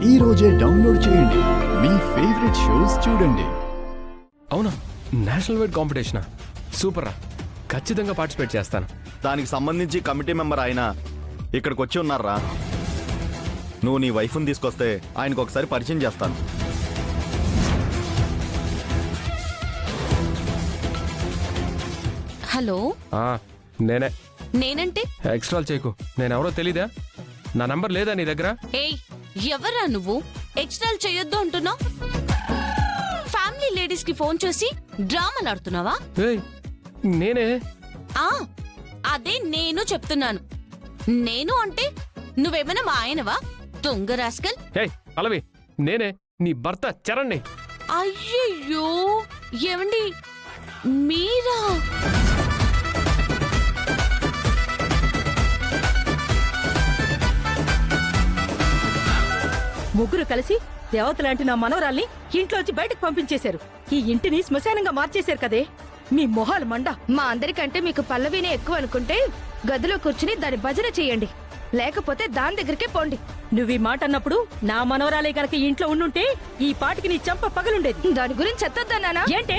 ఈ రోజే డౌన్లోడ్ చేయండి. మీ ఫేవరెట్ షోస్ చూడండి. అవునా, నేషనల్ వైడ్ కాంపిటీషనా? సూపర్ రా, ఖచ్చితంగా పార్టిసిపేట్ చేస్తాను. దానికి సంబంధించి కమిటీ మెంబర్ ఆయన ఇక్కడికి వచ్చి ఉన్నారా? నువ్వు నీ వైఫ్ని తీసుకొస్తే ఆయనకు ఒకసారి పరిచయం చేస్తాను. హలో, నేనంటే ఎక్స్ట్రా చేయకు, నేనెవరో తెలీదా? నా నంబర్ లేదా నీ దగ్గర? ఏయ్, ఎవరా నువ్వు? ఎక్స్ట్రాల్ చేయొద్దు అంటున్నావు. ఫ్యామిలీ లేడీస్ కి ఫోన్ చేసి డ్రామాలు ఆడుతున్నావా? ఏయ్, నేనే. అదే నేను చెప్తున్నాను. నేను అంటే నువ్వేమైనా మా ఆయనవా? దొంగ రాస్కల్. ఏయ్ పల్లవి, నేనే నీ భర్త చరణ్ని. అయ్యయ్యో, ఏమండి మీరా? ముగ్గురు కలిసి దేవతలాంటి నా మనవరాల్ని ఇంట్లోంచి బయటకు పంపించేశారు. ఈ ఇంటిని శ్మశానంగా మార్చేశారు కదే. మీ మొహాలు మండ. మా అందరికంటే మీకు పల్లవినే ఎక్కువ అనుకుంటే గదిలో కూర్చుని దాని భజన చెయ్యండి, లేకపోతే దాని దగ్గరికే పోండి. నువ్వు ఈ మాట అన్నప్పుడు నా మనవరాలే కనుక ఇంట్లో ఉండుంటే ఈ పాటికి నీ చంప పగలుండేది. దాని గురించి చెత్తొద్దన్నానా? ఏంటే